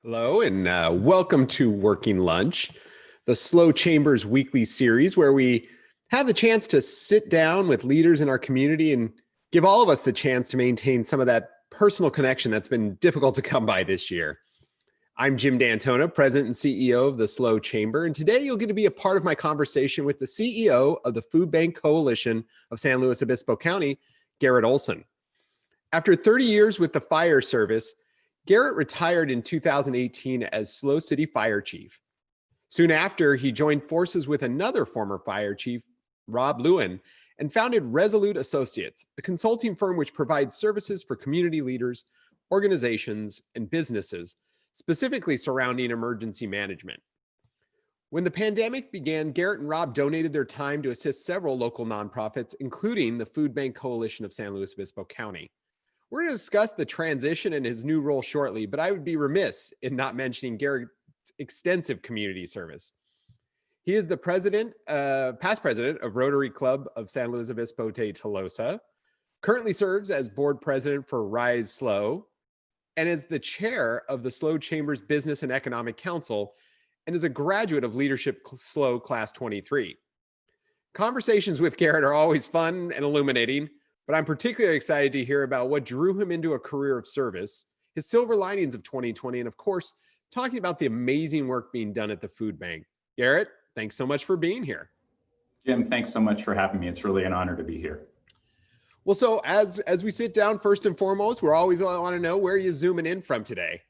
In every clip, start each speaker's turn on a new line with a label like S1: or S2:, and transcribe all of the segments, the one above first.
S1: Hello, and welcome to Working Lunch, the SLO Chambers weekly series where we have the chance to sit down with leaders in our community and give all of us the chance to maintain some of that personal connection that's been difficult to come by this year. I'm Jim D'Antona, President and CEO of the SLO Chamber, and today you'll get to be a part of my conversation with the CEO of the Food Bank Coalition of San Luis Obispo County, Garret Olson. After 30 years with the fire service, Garret retired in 2018 as SLO City Fire Chief. Soon after, he joined forces with another former fire chief, Rob Lewin, and founded Resolute Associates, a consulting firm which provides services for community leaders, organizations, and businesses, specifically surrounding emergency management. When the pandemic began, Garret and Rob donated their time to assist several local nonprofits, including the Food Bank Coalition of San Luis Obispo County. We're going to discuss the transition and his new role shortly, but I would be remiss in not mentioning Garret's extensive community service. He is the past president of Rotary Club of San Luis Obispo de Tolosa, currently serves as board president for Rise SLO, and is the chair of the SLO Chambers Business and Economic Council, and is a graduate of Leadership SLO Class 23. Conversations with Garret are always fun and illuminating, but I'm particularly excited to hear about what drew him into a career of service, his silver linings of 2020, and of course, talking about the amazing work being done at the food bank. Garret, thanks so much for being here.
S2: Jim, thanks so much for having me. It's really an honor to be here.
S1: Well, so as we sit down, first and foremost, we're always want to know where you're zooming in from today.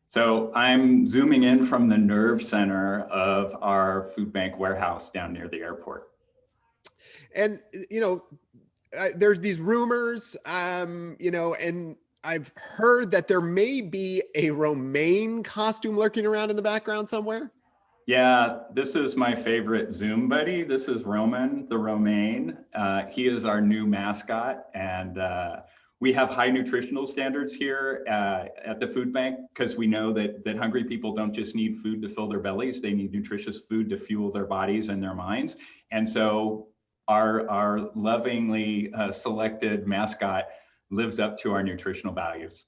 S2: So I'm zooming in from the nerve center of our food bank warehouse down near the airport.
S1: And, there's these rumors, and I've heard that there may be a romaine costume lurking around in the background somewhere.
S2: Yeah, this is my favorite Zoom buddy. This is Roman, the romaine. He is our new mascot, and we have high nutritional standards here at the food bank because we know that hungry people don't just need food to fill their bellies, they need nutritious food to fuel their bodies and their minds. And so our lovingly selected mascot lives up to our nutritional values.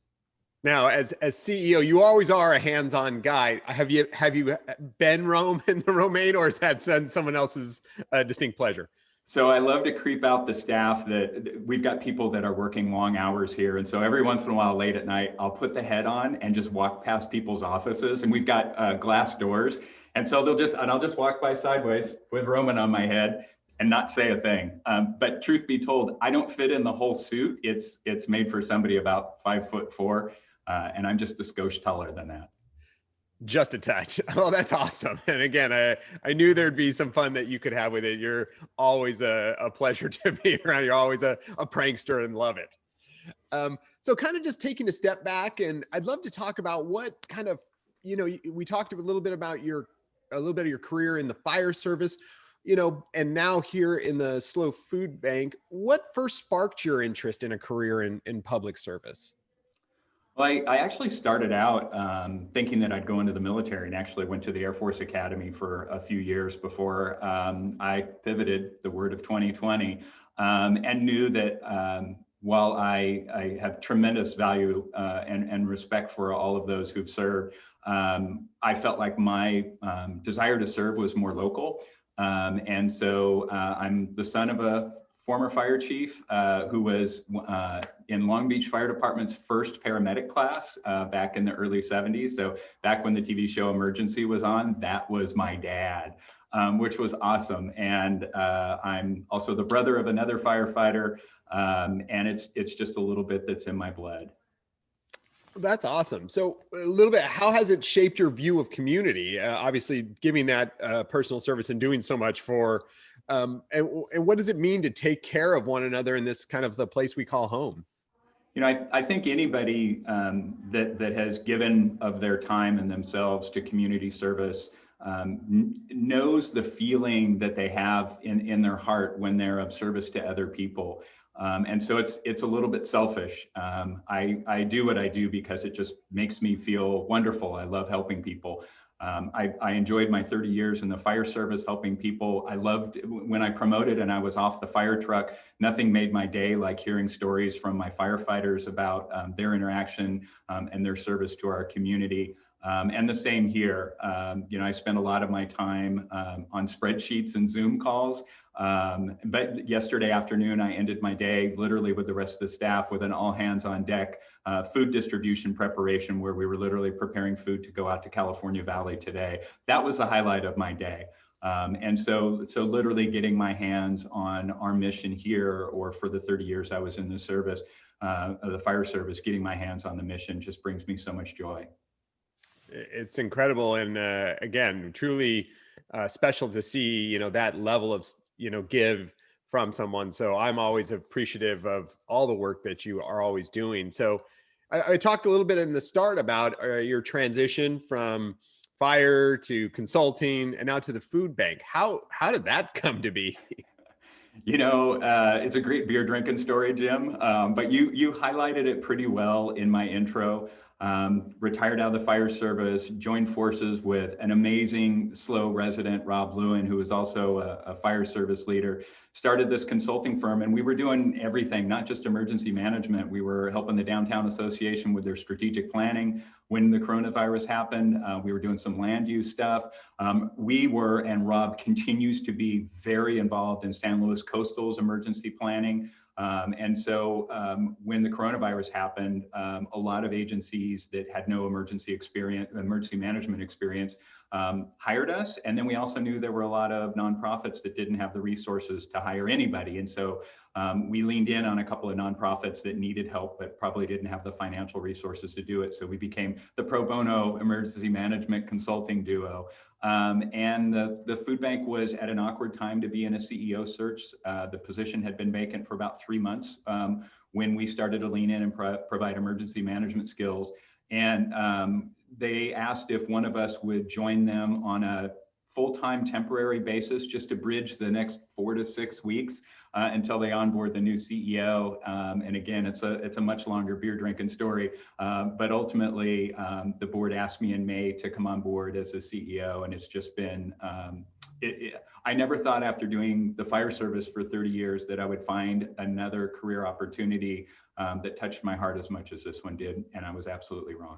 S1: Now, as CEO, you always are a hands-on guy. Have you been Roman the romaine, or is that someone else's distinct pleasure?
S2: So I love to creep out the staff. That we've got people that are working long hours here, and so every once in a while, late at night, I'll put the head on and just walk past people's offices, and we've got glass doors, and so I'll just walk by sideways with Roman on my head and not say a thing. But truth be told, I don't fit in the whole suit. It's made for somebody about 5'4", and I'm just a skosh taller than that.
S1: Just a touch. Oh, that's awesome. And again, I knew there'd be some fun that you could have with it. You're always a pleasure to be around. You're always a prankster and love it. So kind of just taking a step back, and I'd love to talk about what kind of, we talked a little bit about your career in the fire service, and now here in the SLO Food Bank. What first sparked your interest in a career in public service?
S2: Well, I actually started out thinking that I'd go into the military, and actually went to the Air Force Academy for a few years before I pivoted, the word of 2020, and knew that while I have tremendous value and respect for all of those who've served, I felt like my desire to serve was more local. And so I'm the son of a former fire chief who was in Long Beach Fire Department's first paramedic class back in the early 70s. So back when the TV show Emergency was on, that was my dad, which was awesome. And I'm also the brother of another firefighter, and it's just a little bit that's in my blood.
S1: That's awesome. So a little bit, how has it shaped your view of community? Obviously giving that personal service and doing so much for, and what does it mean to take care of one another in this kind of the place we call home?
S2: I think anybody that has given of their time and themselves to community service knows the feeling that they have in their heart when they're of service to other people. And so it's a little bit selfish. I do what I do because it just makes me feel wonderful. I love helping people. I enjoyed my 30 years in the fire service helping people. I loved when I promoted and I was off the fire truck. Nothing made my day like hearing stories from my firefighters about their interaction and their service to our community. And the same here. I spend a lot of my time on spreadsheets and Zoom calls. But yesterday afternoon, I ended my day literally with the rest of the staff with an all hands on deck food distribution preparation, where we were literally preparing food to go out to California Valley today. That was the highlight of my day. And so literally getting my hands on our mission here, or for the 30 years I was in the service, of the fire service, getting my hands on the mission just brings me so much joy.
S1: It's incredible, and again, truly special to see that level of give from someone. So I'm always appreciative of all the work that you are always doing. So I talked a little bit in the start about your transition from fire to consulting and now to the food bank. How did that come to be?
S2: It's a great beer drinking story, Jim, but you highlighted it pretty well in my intro. Retired out of the fire service, joined forces with an amazing SLO resident, Rob Lewin, who is also a fire service leader, started this consulting firm, and we were doing everything, not just emergency management. We were helping the Downtown Association with their strategic planning. When the coronavirus happened, we were doing some land use stuff. We were, and Rob continues to be, very involved in San Luis Coastal's emergency planning. And so when the coronavirus happened, a lot of agencies that had no emergency management experience, hired us. And then we also knew there were a lot of nonprofits that didn't have the resources to hire anybody. And so we leaned in on a couple of nonprofits that needed help, but probably didn't have the financial resources to do it. So we became the pro bono emergency management consulting duo. And the food bank was at an awkward time to be in a CEO search. The position had been vacant for about 3 months when we started to lean in and provide emergency management skills. And they asked if one of us would join them on a full-time temporary basis just to bridge the next 4 to 6 weeks until they onboard the new CEO. And again, it's a much longer beer drinking story, but ultimately the board asked me in May to come on board as the CEO, and it's just been, I never thought after doing the fire service for 30 years that I would find another career opportunity that touched my heart as much as this one did, and I was absolutely wrong.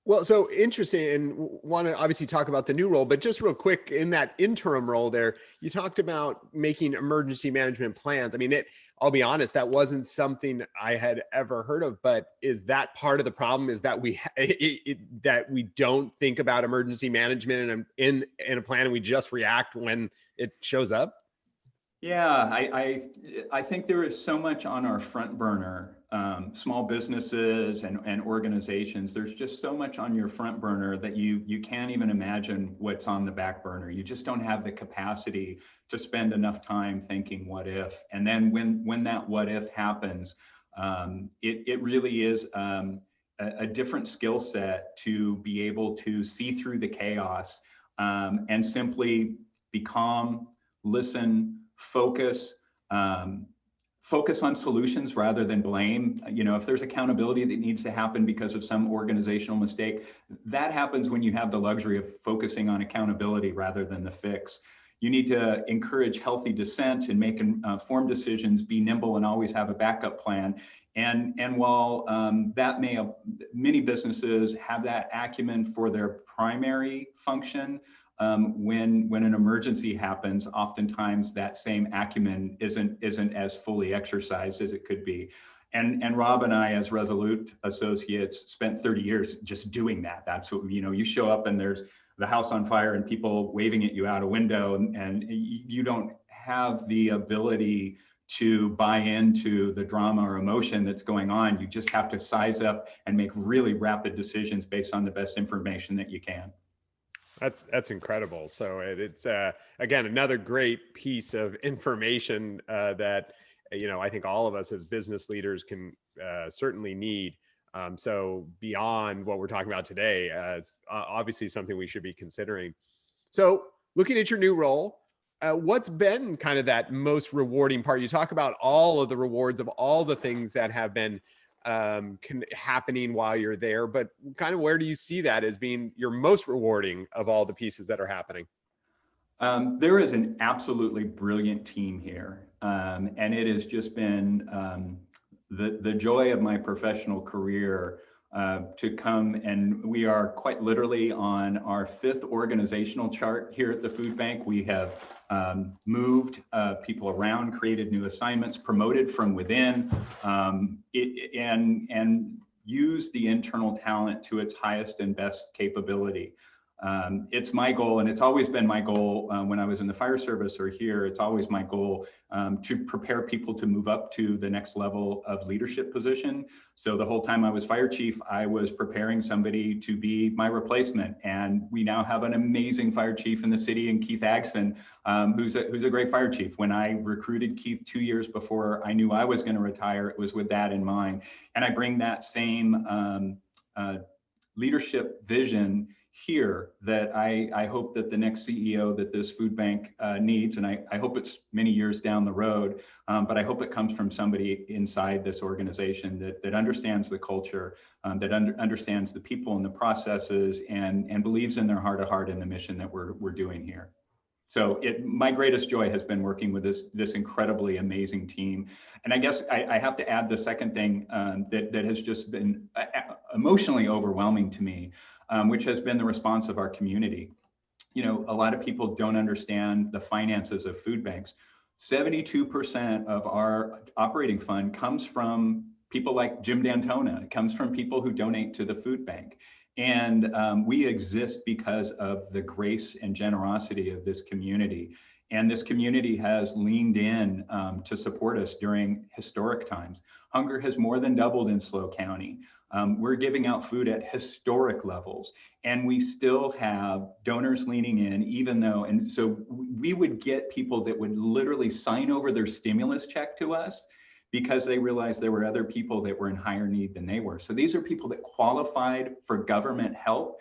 S1: Well, so interesting, and want to obviously talk about the new role, but just real quick, in that interim role there, you talked about making emergency management plans. I mean, I'll be honest, that wasn't something I had ever heard of, but is that part of the problem, is that that we don't think about emergency management in a plan, and we just react when it shows up?
S2: Yeah, I think there is so much on our front burner, small businesses and organizations. There's just so much on your front burner that you can't even imagine what's on the back burner. You just don't have the capacity to spend enough time thinking what if. And then when that what if happens, it really is a different skill set to be able to see through the chaos and simply be calm, listen, focus on solutions rather than blame. If there's accountability that needs to happen because of some organizational mistake, that happens when you have the luxury of focusing on accountability rather than the fix. You need to encourage healthy dissent and make informed decisions, be nimble, and always have a backup plan. And while many businesses have that acumen for their primary function, when an emergency happens, oftentimes that same acumen isn't as fully exercised as it could be. And Rob and I, as Resolute associates, spent 30 years just doing that. That's what, you show up and there's the house on fire and people waving at you out a window, and you don't have the ability to buy into the drama or emotion that's going on. You just have to size up and make really rapid decisions based on the best information that you can.
S1: That's incredible. So it's again, another great piece of information that I think all of us as business leaders can certainly need. So beyond what we're talking about today, it's obviously something we should be considering. So looking at your new role, what's been kind of that most rewarding part? You talk about all of the rewards of all the things that have been happening while you're there, but kind of where do you see that as being your most rewarding of all the pieces that are happening?
S2: There is an absolutely brilliant team here, and it has just been the joy of my professional career to come, and we are quite literally on our 5th organizational chart here at the food bank. We have moved people around, created new assignments, promoted from within, and used the internal talent to its highest and best capability. It's my goal, and it's always been my goal when I was in the fire service or here, it's always my goal to prepare people to move up to the next level of leadership position. So the whole time I was fire chief, I was preparing somebody to be my replacement. And we now have an amazing fire chief in the city, and Keith Agson, who's a great fire chief. When I recruited Keith 2 years before I knew I was going to retire, it was with that in mind. And I bring that same leadership vision here that I hope that the next CEO that this food bank needs, and I hope it's many years down the road, but I hope it comes from somebody inside this organization that understands the culture, that understands the people and the processes, and believes in their heart of heart in the mission that we're doing here. So my greatest joy has been working with this incredibly amazing team. And I guess I have to add the second thing that has just been emotionally overwhelming to me, which has been the response of our community. You know, a lot of people don't understand the finances of food banks. 72% of our operating fund comes from people like Jim D'Antona. It comes from people who donate to the food bank. And we exist because of the grace and generosity of this community. And this community has leaned in to support us during historic times. Hunger has more than doubled in SLO County. We're giving out food at historic levels, and we still have donors leaning in, even though, and so we would get people that would literally sign over their stimulus check to us because they realized there were other people that were in higher need than they were. So these are people that qualified for government help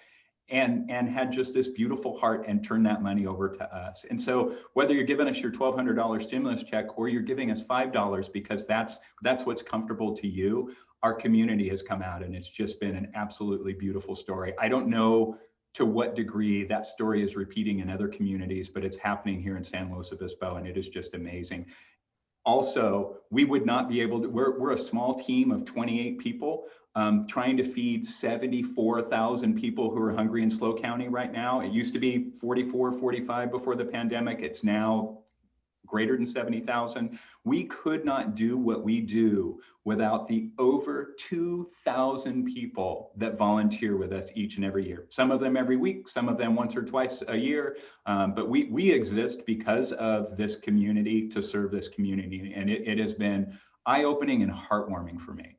S2: and had just this beautiful heart and turned that money over to us. And so whether you're giving us your $1,200 stimulus check or you're giving us $5 because that's what's comfortable to you, our community has come out, and it's just been an absolutely beautiful story. I don't know to what degree that story is repeating in other communities, but it's happening here in San Luis Obispo, and it is just amazing. Also, we would not be able to, we're a small team of 28 people trying to feed 74,000 people who are hungry in SLO County right now. It used to be 44, 45 before the pandemic. It's now greater than 70,000. We could not do what we do without the over 2,000 people that volunteer with us each and every year. Some of them every week, some of them once or twice a year. But we exist because of this community to serve this community. And it has been eye-opening and heartwarming for me.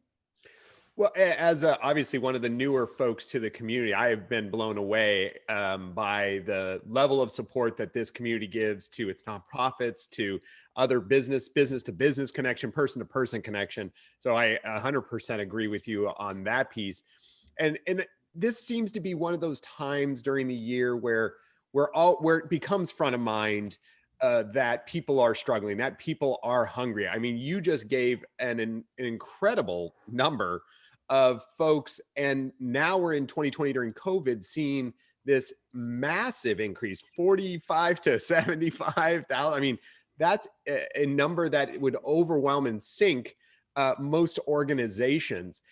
S1: Well, as obviously one of the newer folks to the community, I have been blown away by the level of support that this community gives to its nonprofits, to other business to business connection, person to person connection. So I 100% agree with you on that piece. And this seems to be one of those times during the year where it becomes front of mind that people are struggling, that people are hungry. I mean, you just gave an incredible number of folks, and now we're in 2020 during COVID, seeing this massive increase, 45 to 75,000. I mean, that's a number that would overwhelm and sink most organizations.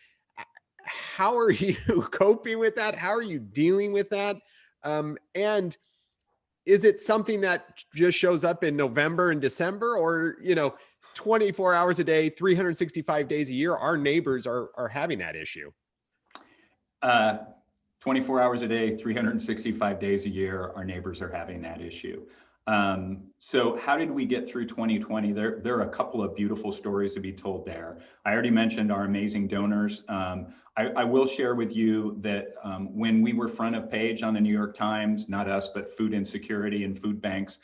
S1: How are you coping with that? How are you dealing with that? And is it something that just shows up in November and December, or, 24 hours a day, 365 days a year, our neighbors are having that issue?
S2: 24 hours a day, 365 days a year, our neighbors are having that issue. So how did we get through 2020? There are a couple of beautiful stories to be told there. I already mentioned our amazing donors. I will share with you that when we were front of page on the New York Times, not us, but food insecurity and food banks,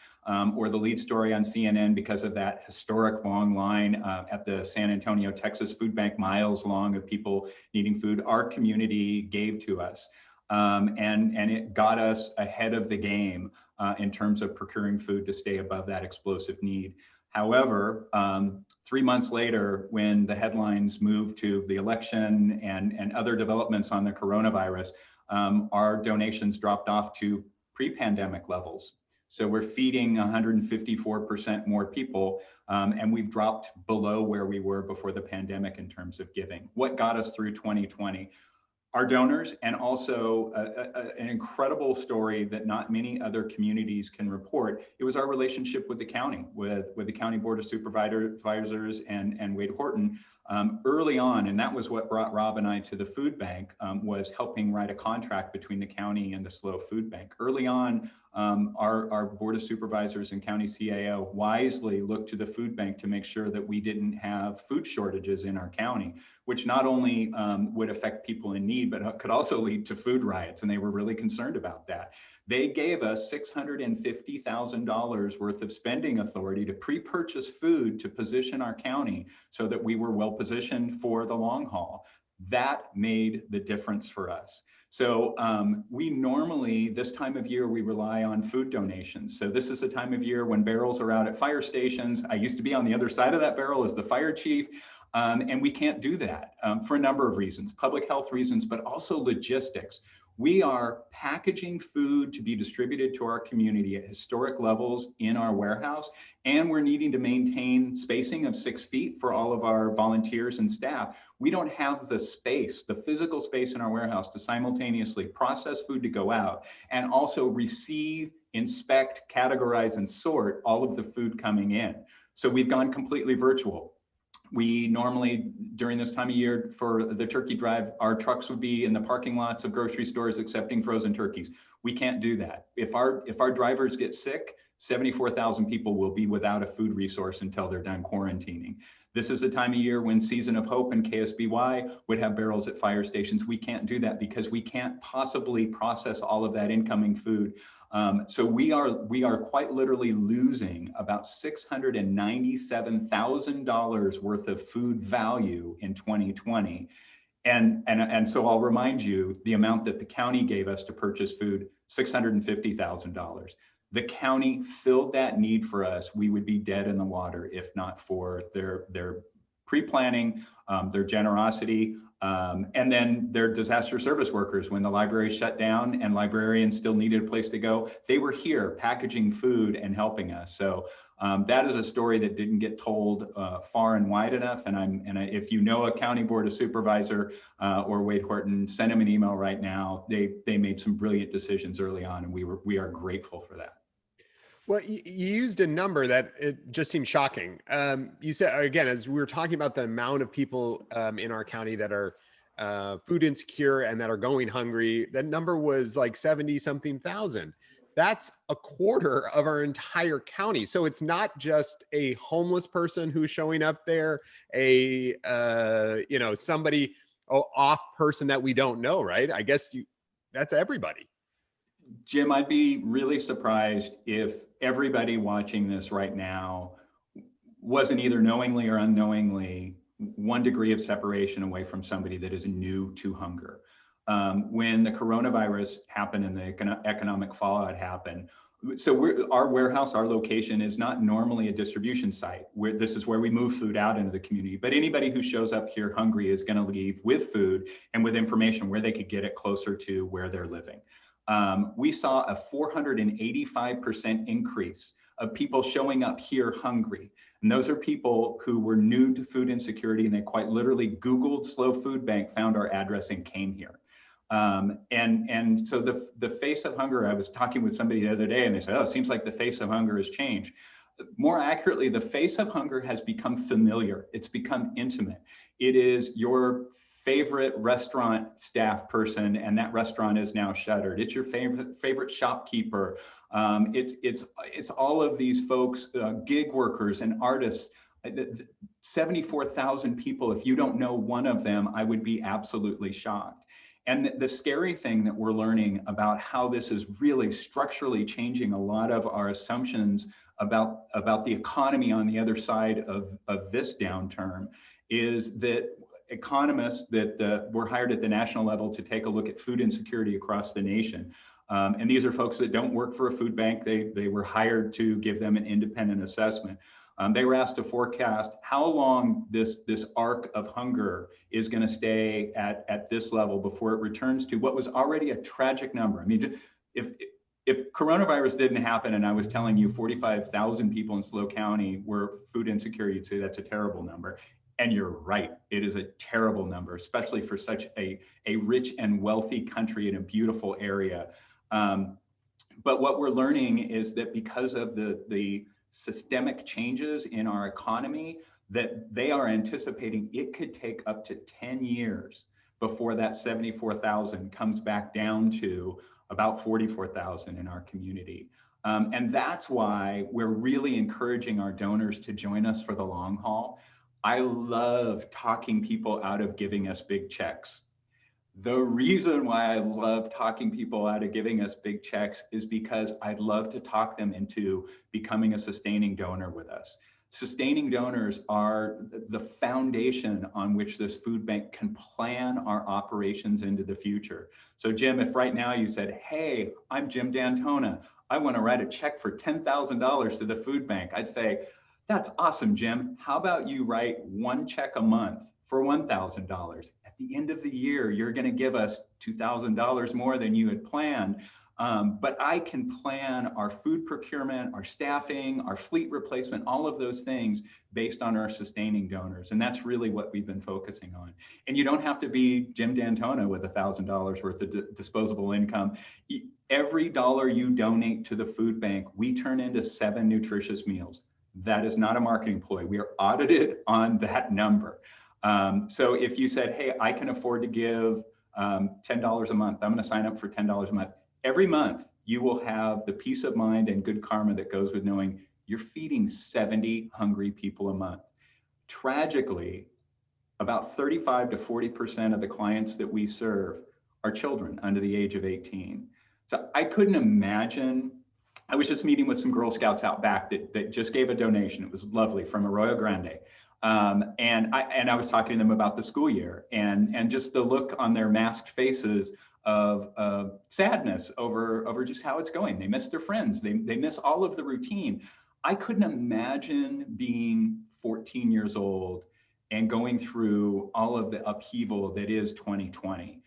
S2: or the lead story on CNN because of that historic long line at the San Antonio, Texas food bank, miles long of people needing food, our community gave to us. And it got us ahead of the game in terms of procuring food to stay above that explosive need. However, 3 months later, when the headlines moved to the election and other developments on the coronavirus, our donations dropped off to pre-pandemic levels. So we're feeding 154% more people, and we've dropped below where we were before the pandemic in terms of giving. What got us through 2020? our donors, and also an incredible story that not many other communities can report. It was our relationship with the county, with the County Board of Supervisors and Wade Horton early on. And that was what brought Rob and I to the food bank, was helping write a contract between the county and the SLO Food Bank. Early on, our Board of Supervisors and County CAO wisely looked to the food bank to make sure that we didn't have food shortages in our county, which not only would affect people in need, but could also lead to food riots. And they were really concerned about that. They gave us $650,000 worth of spending authority to pre-purchase food to position our county so that we were well positioned for the long haul. That made the difference for us. So we normally, this time of year, we rely on food donations. So this is the time of year when barrels are out at fire stations. I used to be on the other side of that barrel as the fire chief. And we can't do that for a number of reasons, public health reasons, but also logistics. We are packaging food to be distributed to our community at historic levels in our warehouse, and we're needing to maintain spacing of 6 feet for all of our volunteers and staff. We don't have the space, the physical space in our warehouse to simultaneously process food to go out and also receive, inspect, categorize, and sort all of the food coming in. So we've gone completely virtual. We normally, during this time of year for the turkey drive, our trucks would be in the parking lots of grocery stores accepting frozen turkeys. We can't do that. If our drivers get sick, 74,000 people will be without a food resource until they're done quarantining. This is the time of year when Season of Hope and KSBY would have barrels at fire stations. We can't do that because we can't possibly process all of that incoming food. So we are quite literally losing about $697,000 worth of food value in 2020. And so I'll remind you, the amount that the county gave us to purchase food, $650,000. The county filled that need for us. We would be dead in the water if not for their pre-planning, their generosity, and then their disaster service workers. When the library shut down and librarians still needed a place to go, they were here packaging food and helping us. So that is a story that didn't get told far and wide enough. And if you know a county board of supervisor or Wade Horton, send them an email right now. They made some brilliant decisions early on, and we are grateful for that.
S1: Well, you used a number that it just seemed shocking. You said, again, as we were talking about the amount of people in our county that are food insecure and that are going hungry, that number was like 70-something thousand. That's a quarter of our entire county. So it's not just a homeless person who's showing up there, somebody off person that we don't know, right? I guess that's everybody.
S2: Jim, I'd be really surprised if everybody watching this right now wasn't either knowingly or unknowingly 1 degree of separation away from somebody that is new to hunger. When the coronavirus happened and the economic fallout happened, so our warehouse, our location is not normally a distribution site. This is where we move food out into the community. But anybody who shows up here hungry is going to leave with food and with information where they could get it closer to where they're living. We saw a 485% increase of people showing up here hungry. And those are people who were new to food insecurity, and they quite literally Googled SLO Food Bank, found our address, and came here. And so the face of hunger, I was talking with somebody the other day and they said, oh, it seems like the face of hunger has changed. More accurately, the face of hunger has become familiar. It's become intimate. It is your favorite restaurant staff person, and that restaurant is now shuttered. It's your favorite shopkeeper. It's all of these folks, gig workers and artists. 74,000 people. If you don't know one of them, I would be absolutely shocked. And the scary thing that we're learning about how this is really structurally changing a lot of our assumptions about the economy on the other side of this downturn is that economists that were hired at the national level to take a look at food insecurity across the nation. And these are folks that don't work for a food bank. They were hired to give them an independent assessment. They were asked to forecast how long this arc of hunger is going to stay at this level before it returns to what was already a tragic number. I mean, if coronavirus didn't happen and I was telling you 45,000 people in SLO County were food insecure, you'd say that's a terrible number. And you're right, it is a terrible number, especially for such a rich and wealthy country in a beautiful area. But what we're learning is that because of the systemic changes in our economy, that they are anticipating it could take up to 10 years before that 74,000 comes back down to about 44,000 in our community. And that's why we're really encouraging our donors to join us for the long haul. I love talking people out of giving us big checks. The reason why I love talking people out of giving us big checks is because I'd love to talk them into becoming a sustaining donor with us. Sustaining donors are the foundation on which this food bank can plan our operations into the future. So Jim, if right now you said, hey, I'm Jim D'Antona, I want to write a check for $10,000 to the food bank, I'd say, that's awesome, Jim. How about you write one check a month for $1,000? At the end of the year, you're going to give us $2,000 more than you had planned. But I can plan our food procurement, our staffing, our fleet replacement, all of those things based on our sustaining donors. And that's really what we've been focusing on. And you don't have to be Jim D'Antona with $1,000 worth of disposable income. Every dollar you donate to the food bank, we turn into 7 nutritious meals. That is not a marketing ploy. We are audited on that number. So if you said, hey, I can afford to give $10 a month, I'm going to sign up for $10 a month. Every month, you will have the peace of mind and good karma that goes with knowing you're feeding 70 hungry people a month. Tragically, about 35 to 40% of the clients that we serve are children under the age of 18. So I couldn't imagine. I was just meeting with some Girl Scouts out back that just gave a donation. It was lovely, from Arroyo Grande. And I was talking to them about the school year and just the look on their masked faces of sadness over just how it's going. They miss their friends. They miss all of the routine. I couldn't imagine being 14 years old and going through all of the upheaval that is 2020.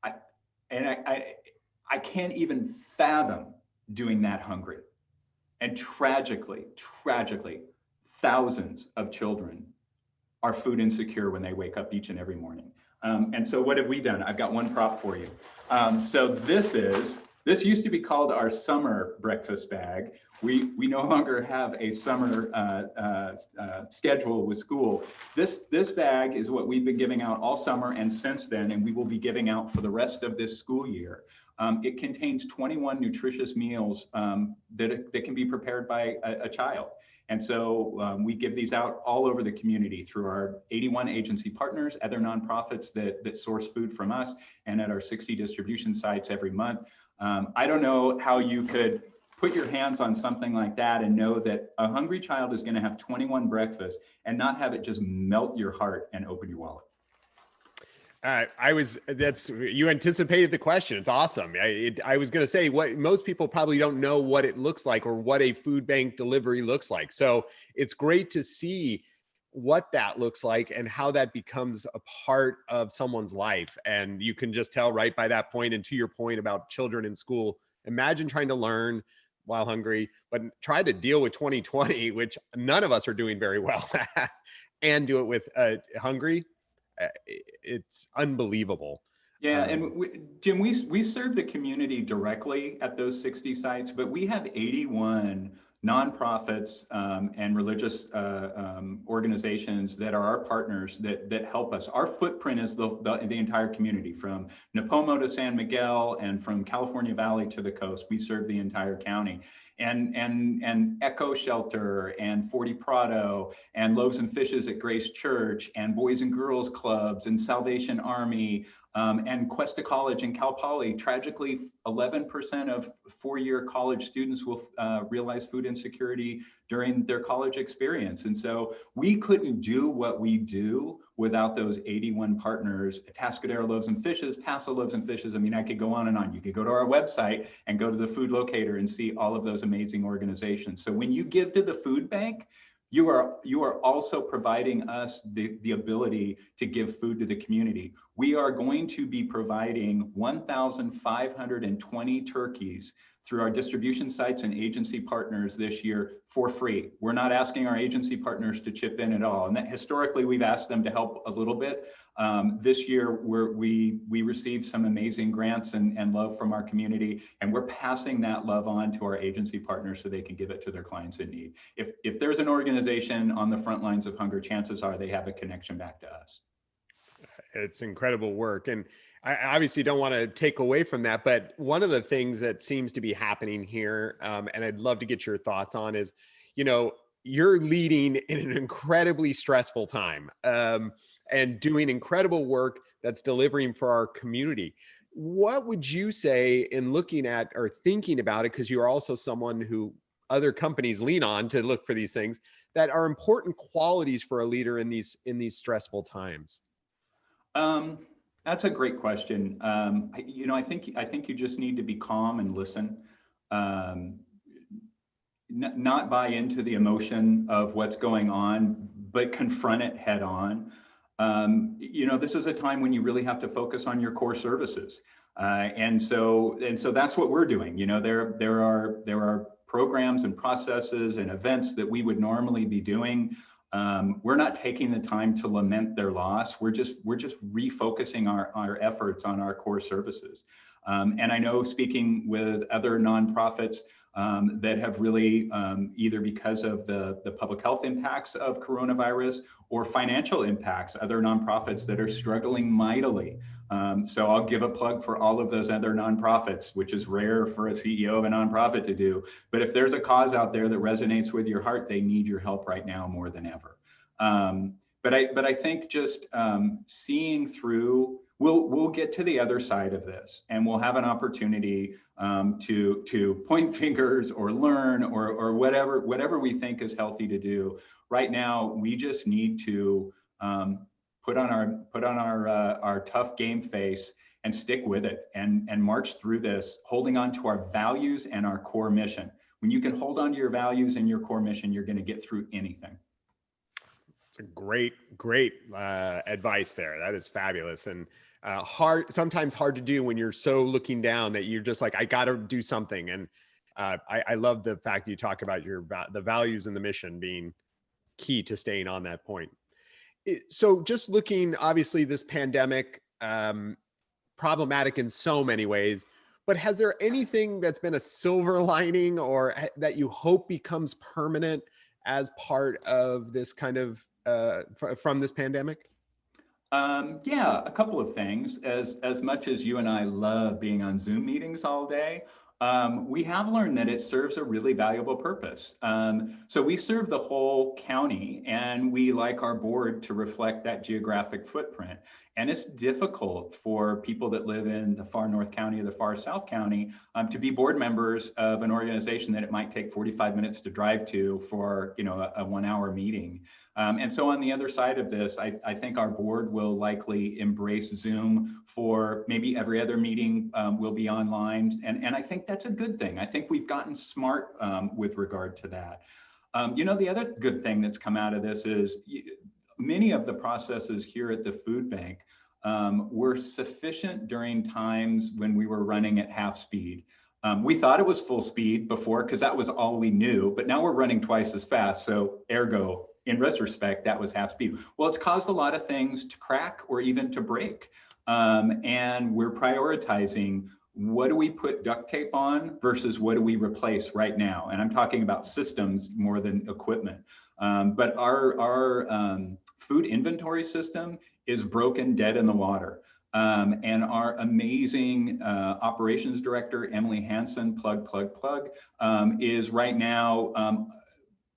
S2: I can't even fathom doing that hungry. And tragically, thousands of children are food insecure when they wake up each and every morning. And so what have we done? I've got one prop for you. So this used to be called our summer breakfast bag. We no longer have a summer schedule with school. This bag is what we've been giving out all summer and since then, and we will be giving out for the rest of this school year. It contains 21 nutritious meals that can be prepared by a child. And so we give these out all over the community through our 81 agency partners, other nonprofits that source food from us, and at our 60 distribution sites every month. I don't know how you could put your hands on something like that and know that a hungry child is going to have 21 breakfasts and not have it just melt your heart and open your wallet.
S1: You anticipated the question. It's awesome. I was going to say, what most people probably don't know what it looks like or what a food bank delivery looks like. So it's great to see what that looks like and how that becomes a part of someone's life. And you can just tell right by that point, and to your point about children in school, imagine trying to learn while hungry, but try to deal with 2020, which none of us are doing very well at, and do it with hungry. It's unbelievable.
S2: Yeah, and Jim, we serve the community directly at those 60 sites, but we have 81 nonprofits and religious organizations that are our partners that help us. Our footprint is the entire community, from Nipomo to San Miguel and from California Valley to the coast. We serve the entire county. And Echo Shelter and 40 Prado and Loaves and Fishes at Grace Church and Boys and Girls Clubs and Salvation Army and Cuesta College and Cal Poly. Tragically, 11% of four-year college students will realize food insecurity during their college experience. And so we couldn't do what we do without those 81 partners, Atascadero Loaves and Fishes, Paso Loaves and Fishes. I mean, I could go on and on. You could go to our website and go to the food locator and see all of those amazing organizations. So when you give to the food bank, you are also providing us the ability to give food to the community. We are going to be providing 1,520 turkeys through our distribution sites and agency partners this year for free. We're not asking our agency partners to chip in at all. And that historically, we've asked them to help a little bit. This year, we received some amazing grants and love from our community, and we're passing that love on to our agency partners so they can give it to their clients in need. If there's an organization on the front lines of hunger, chances are they have a connection back to us.
S1: It's incredible work. And I obviously don't want to take away from that, but one of the things that seems to be happening here, and I'd love to get your thoughts on, is, you're leading in an incredibly stressful time, and doing incredible work that's delivering for our community. What would you say in looking at or thinking about it, because you're also someone who other companies lean on to look for these things, that are important qualities for a leader in these stressful times?
S2: That's a great question. I think you just need to be calm and listen, not buy into the emotion of what's going on, but confront it head on. This is a time when you really have to focus on your core services, and so that's what we're doing. There are programs and processes and events that we would normally be doing. We're not taking the time to lament their loss. We're just refocusing our efforts on our core services. And I know, speaking with other nonprofits that have really, either because of the public health impacts of coronavirus or financial impacts, other nonprofits that are struggling mightily. So I'll give a plug for all of those other nonprofits, which is rare for a CEO of a nonprofit to do. But if there's a cause out there that resonates with your heart, they need your help right now more than ever. But I think just seeing through, we'll get to the other side of this, and we'll have an opportunity to point fingers or learn or whatever we think is healthy to do. Right now, we just need to put on our tough game face and stick with it and march through this, holding on to our values and our core mission. When you can hold on to your values and your core mission, you're going to get through anything.
S1: It's a great advice there. That is fabulous, and sometimes hard to do when you're so looking down that you're just like, I got to do something. And I love the fact that you talk about the values and the mission being key to staying on that point. So just looking, obviously this pandemic, problematic in so many ways, but has there anything that's been a silver lining or that you hope becomes permanent as part of this kind of, from this pandemic?
S2: Yeah, a couple of things. As much as you and I love being on Zoom meetings all day, we have learned that it serves a really valuable purpose. So we serve the whole county, and we like our board to reflect that geographic footprint. And it's difficult for people that live in the far north county or the far south county to be board members of an organization that it might take 45 minutes to drive to for a 1 hour meeting. And so on the other side of this, I think our board will likely embrace Zoom for maybe every other meeting will be online. And I think that's a good thing. I think we've gotten smart with regard to that. The other good thing that's come out of this is many of the processes here at the food bank were sufficient during times when we were running at half speed. We thought it was full speed before because that was all we knew, but now we're running twice as fast. So ergo, in retrospect, that was half speed. Well, it's caused a lot of things to crack or even to break. And we're prioritizing, what do we put duct tape on versus what do we replace right now? And I'm talking about systems more than equipment. But our food inventory system is broken, dead in the water. And our amazing operations director, Emily Hansen, plug, is right now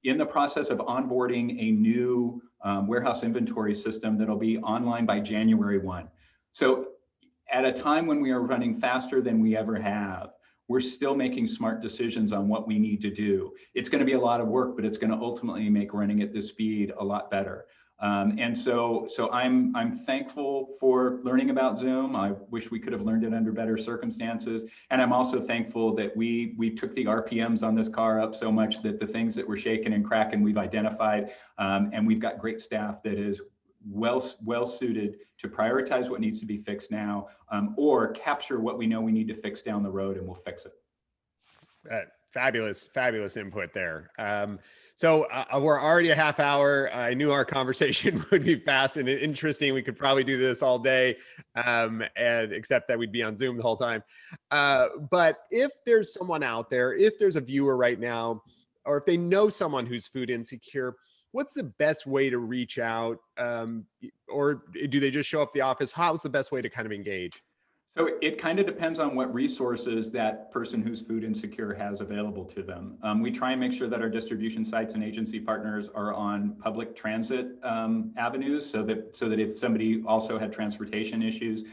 S2: in the process of onboarding a new warehouse inventory system that'll be online by January 1. So at a time when we are running faster than we ever have, we're still making smart decisions on what we need to do. It's going to be a lot of work, but it's going to ultimately make running at this speed a lot better. So I'm thankful for learning about Zoom. I wish we could have learned it under better circumstances. And I'm also thankful that we took the RPMs on this car up so much that the things that were shaking and cracking, we've identified. And we've got great staff that is well suited to prioritize what needs to be fixed now, or capture what we know we need to fix down the road, and we'll fix it.
S1: Fabulous input there. So we're already a half hour. I knew our conversation would be fast and interesting. We could probably do this all day, and except that we'd be on Zoom the whole time. But if there's someone out there, if there's a viewer right now, or if they know someone who's food insecure, what's the best way to reach out? Or do they just show up at the office? How's the best way to kind of engage?
S2: So it kind of depends on what resources that person who's food insecure has available to them. We try and make sure that our distribution sites and agency partners are on public transit avenues, so that if somebody also had transportation issues,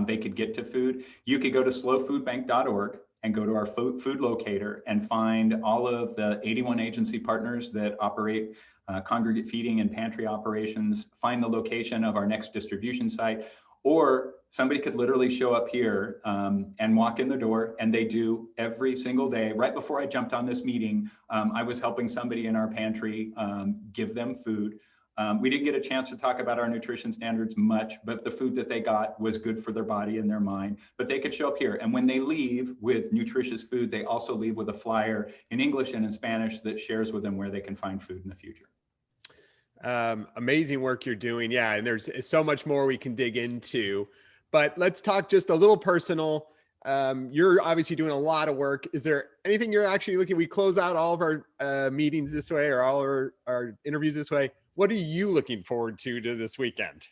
S2: they could get to food. You could go to slofoodbank.org and go to our food locator and find all of the 81 agency partners that operate congregate feeding and pantry operations, find the location of our next distribution site, or somebody could literally show up here and walk in the door, and they do every single day. Right before I jumped on this meeting, I was helping somebody in our pantry give them food. We didn't get a chance to talk about our nutrition standards much, but the food that they got was good for their body and their mind. But they could show up here, and when they leave with nutritious food, they also leave with a flyer in English and in Spanish that shares with them where they can find food in the future.
S1: Amazing work you're doing. Yeah. And there's so much more we can dig into, but let's talk just a little personal. You're obviously doing a lot of work. Is there anything you're actually looking? We close out all of our meetings this way, or all our interviews this way. What are you looking forward to this weekend?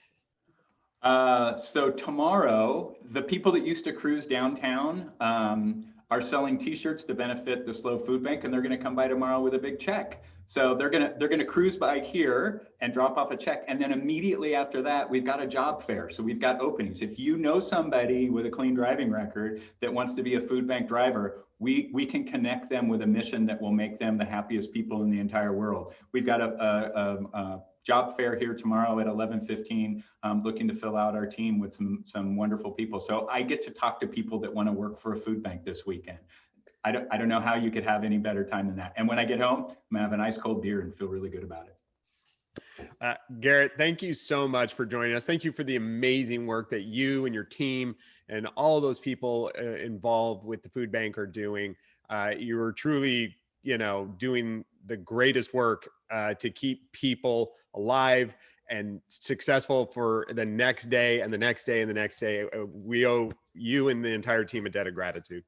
S2: So tomorrow, the people that used to cruise downtown are selling T-shirts to benefit the SLO Food Bank, and they're going to come by tomorrow with a big check. So they're gonna cruise by here and drop off a check, and then immediately after that, we've got a job fair. So we've got openings. If you know somebody with a clean driving record that wants to be a food bank driver, we can connect them with a mission that will make them the happiest people in the entire world. We've got a job fair here tomorrow at 11:15, looking to fill out our team with some wonderful people. So I get to talk to people that want to work for a food bank this weekend. I don't know how you could have any better time than that. And when I get home, I'm gonna have an ice cold beer and feel really good about it.
S1: Garret, thank you so much for joining us. Thank you for the amazing work that you and your team and all those people involved with the food bank are doing. You are truly, doing the greatest work to keep people alive and successful for the next day and the next day and the next day. We owe you and the entire team a debt of gratitude.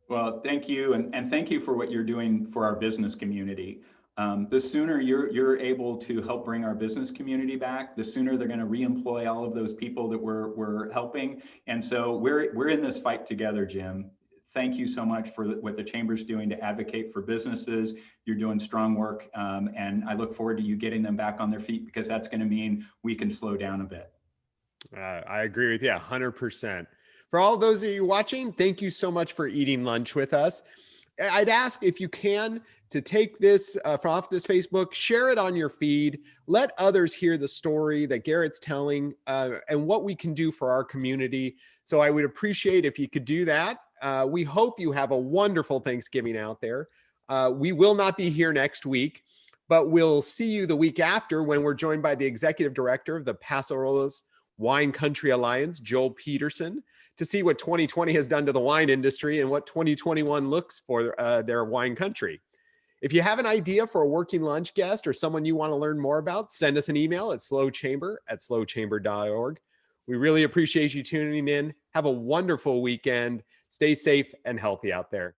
S2: Well, thank you. And thank you for what you're doing for our business community. The sooner you're able to help bring our business community back, the sooner they're going to reemploy all of those people that we're helping. And so we're in this fight together, Jim. Thank you so much for what the Chamber's doing to advocate for businesses. You're doing strong work. And I look forward to you getting them back on their feet, because that's going to mean we can slow down a bit.
S1: I agree with you 100%. For all those of you watching, thank you so much for eating lunch with us. I'd ask, if you can, to take this from off this Facebook, share it on your feed, let others hear the story that Garret's telling and what we can do for our community. So I would appreciate if you could do that. We hope you have a wonderful Thanksgiving out there. We will not be here next week, but we'll see you the week after, when we're joined by the executive director of the Paso Robles Wine Country Alliance, Joel Peterson, to see what 2020 has done to the wine industry and what 2021 looks for their wine country. If you have an idea for a working lunch guest or someone you want to learn more about, send us an email at slochamber@slochamber.org. We really appreciate you tuning in. Have a wonderful weekend. Stay safe and healthy out there.